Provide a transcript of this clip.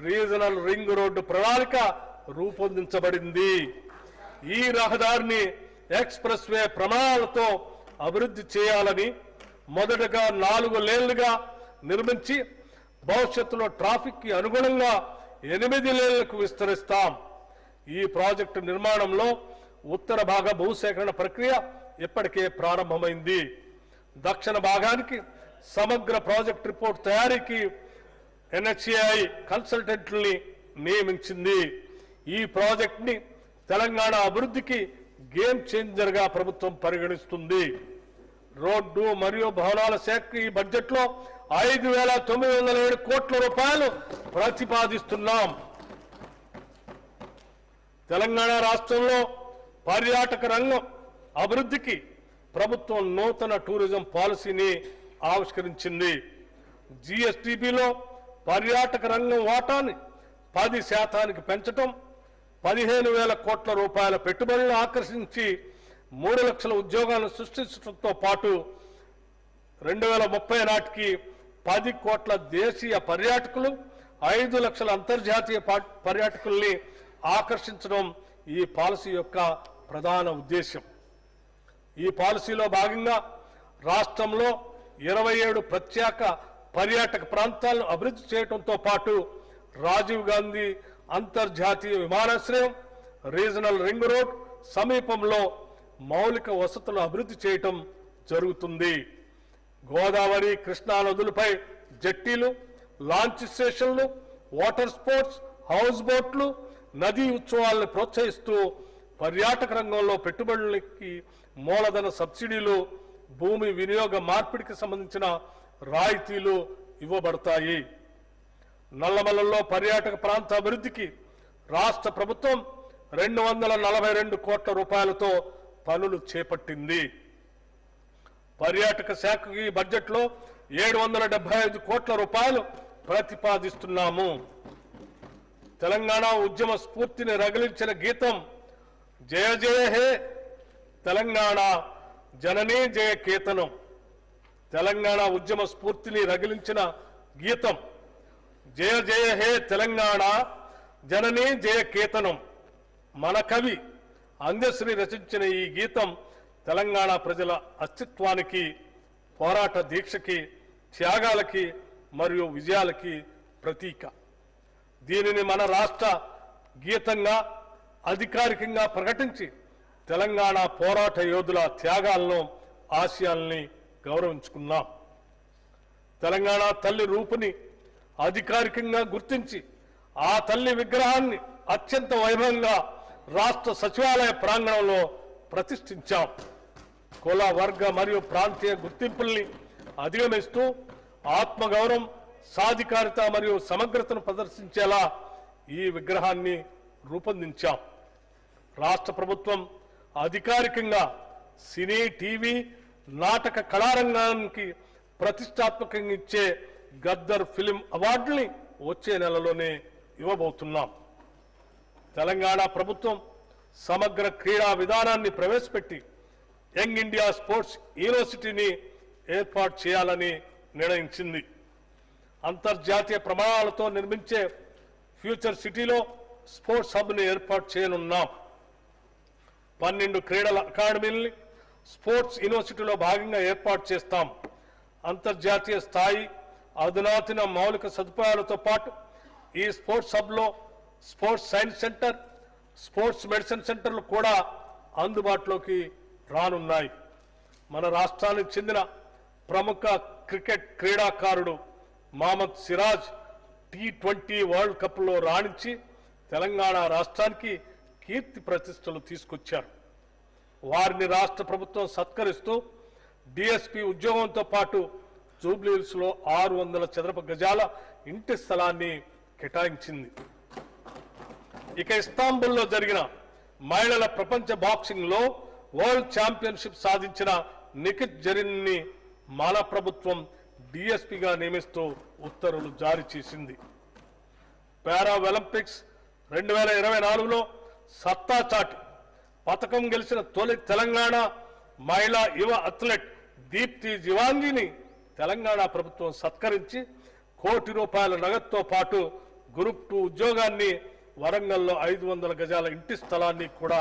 Regional ring road ప్రణాళిక రూపొందించబడింది. ఈ రహదారిని ఎక్స్ప్రెస్ వే ప్రమాణాలతో అభివృద్ధి చేయాలని మొదటగా 4 లేన్లుగా నిర్మించి భవిష్యత్తులో ట్రాఫిక్ కి అనుగుణంగా 8 లేన్లకు విస్తరిస్తాం. ఈ ప్రాజెక్టు నిర్మాణంలో ఉత్తర భాగ భూసేకరణ ప్రక్రియ ఇప్పటికే ప్రారంభమైంది. దక్షిణ భాగానికి సమగ్ర ప్రాజెక్ట్ రిపోర్ట్ తయారీకి NHAI కన్సల్టెంట్లని నియమించింది. ఈ ప్రాజెక్ట్ ని తెలంగాణ అభివృద్ధికి గేమ్ చేంజర్ గా ప్రభుత్వం పరిగణిస్తుంది. రోడ్డు మరియు భవనాల శాఖ ఈ బడ్జెట్ లో 5,907 కోట్ల రూపాయలు ప్రతిపాదిస్తున్నాం. తెలంగాణ రాష్ట్రంలో పర్యాటక రంగం అభివృద్ధికి ప్రభుత్వం నూతన టూరిజం పాలసీని ఆవిష్కరించింది. GSTBలో పర్యాటక రంగం వాటాని 10% పెంచడం, 15,000 కోట్ల రూపాయల పెట్టుబడులను ఆకర్షించి 3 లక్షల ఉద్యోగాలను సృష్టించడంతో పాటు 2030 నాటికి 10 కోట్ల దేశీయ పర్యాటకులు, 5 లక్షల అంతర్జాతీయ పర్యాటకుల్ని ఆకర్షించడం ఈ పాలసీ యొక్క ప్రధాన ఉద్దేశం. ఈ పాలసీలో భాగంగా రాష్ట్రంలో 27 ప్రత్యేక పర్యాటక ప్రాంతాలను అభివృద్ధి చేయడంతో పాటు రాజీవ్ గాంధీ అంతర్జాతీయ విమానాశ్రయం, రీజనల్ రింగ్ రోడ్ సమీపంలో మౌలిక వసతులు అభివృద్ధి చేయటం జరుగుతుంది. గోదావరి, కృష్ణా నదులపై జట్టీలు, లాంచ్ స్టేషన్లు, వాటర్ స్పోర్ట్స్, హౌస్ బోట్లు, నదీ ఉత్సవాలను ప్రోత్సహిస్తూ పర్యాటక రంగంలో పెట్టుబడులకి మూలధన సబ్సిడీలు, భూమి వినియోగ మార్పిడికి సంబంధించిన రాయితీలు ఇవ్వబడతాయి. నల్లమలలో పర్యాటక ప్రాంత అభివృద్ధికి రాష్ట్ర ప్రభుత్వం 242 కోట్ల రూపాయలతో పనులు చేపట్టింది. పర్యాటక శాఖకి బడ్జెట్లో 775 కోట్ల రూపాయలు ప్రతిపాదిస్తున్నాము. తెలంగాణ ఉద్యమ స్ఫూర్తిని రగిలించిన గీతం జయ జయ హే తెలంగాణ జననీ జయ కేతనం. తెలంగాణ ఉద్యమ స్ఫూర్తిని రగిలించిన గీతం జయ జయ హే తెలంగాణ జననీ జయ కేతనం. మన కవి అందశ్రీ రచించిన ఈ గీతం తెలంగాణ ప్రజల అస్తిత్వానికి, పోరాట దీక్షకి, త్యాగాలకి మరియు విజయాలకి ప్రతీక. దీనిని మన రాష్ట్ర గీతంగా అధికారికంగా ప్రకటించి తెలంగాణ పోరాట యోధుల త్యాగాలను, ఆశయాల్ని గౌరవించుకున్నాం. తెలంగాణ తల్లి రూపుని అధికారికంగా గుర్తించి ఆ తల్లి విగ్రహాన్ని అత్యంత వైభవంగా రాష్ట్ర సచివాలయ ప్రాంగణంలో ప్రతిష్ఠించాం. కుల, వర్గ మరియు ప్రాంతీయ గుర్తింపుల్ని అధిగమిస్తూ ఆత్మగౌరవం, సాధికారిత మరియు సమగ్రతను ప్రదర్శించేలా ఈ విగ్రహాన్ని రూపొందించాం. రాష్ట్ర ప్రభుత్వం అధికారికంగా సినీ, టీవీ, నాటక కళారంగానికి ప్రతిష్టాత్మకంగా ఇచ్చే గద్దర్ ఫిలిం అవార్డుని వచ్చే నెలలోనే ఇవ్వబోతున్నాం. తెలంగాణ ప్రభుత్వం సమగ్ర క్రీడా విధానాన్ని ప్రవేశపెట్టి యంగ్ ఇండియా స్పోర్ట్స్ యూనివర్సిటీని ఏర్పాటు చేయాలని నిర్ణయించింది. అంతర్జాతీయ ప్రమాణాలతో నిర్మించే ఫ్యూచర్ సిటీలో స్పోర్ట్స్ హబ్ని ఏర్పాటు చేయనున్నాం. 12 క్రీడల అకాడమీల్ని స్పోర్ట్స్ యూనివర్సిటీలో భాగంగా ఏర్పాటు చేస్తాం. అంతర్జాతీయ స్థాయి అధునాతన మౌలిక సదుపాయాలతో పాటు ఈ స్పోర్ట్స్ హబ్లో sports science centre, sports medicine సెంటర్లు కూడా అందుబాటులోకి రానున్నాయి. మన రాష్ట్రానికి చెందిన ప్రముఖ క్రికెట్ క్రీడాకారుడు మహమ్మద్ సిరాజ్ T20 వరల్డ్ కప్లో రాణించి తెలంగాణ రాష్ట్రానికి కీర్తి ప్రతిష్టలు తీసుకొచ్చారు. వారిని రాష్ట్ర ప్రభుత్వం సత్కరిస్తూ DSP ఉద్యోగంతో పాటు జూబ్లీహిల్స్ లో 600 చదరపు గజాల ఇంటి స్థలాన్ని కేటాయించింది. ఇక ఇస్తాంబుల్లో జరిగిన మహిళల ప్రపంచ బాక్సింగ్ లో వరల్డ్ ఛాంపియన్షిప్ సాధించిన నిఖిత్ జరీన్ని మన ప్రభుత్వం DSPగా నియమిస్తూ ఉత్తర్వులు జారీ చేసింది. పారా ఒలింపిక్స్ 2024లో సత్తా చాటి పతకం గెలిచిన తొలి తెలంగాణ మహిళా యువ అథ్లెట్ దీప్తి జివాంగిని తెలంగాణ ప్రభుత్వం సత్కరించి ₹1 కోటి నగదుతో పాటు గ్రూప్ 2 ఉద్యోగాన్ని, వరంగల్లో 500 గజాల ఇంటి స్థలాన్ని కూడా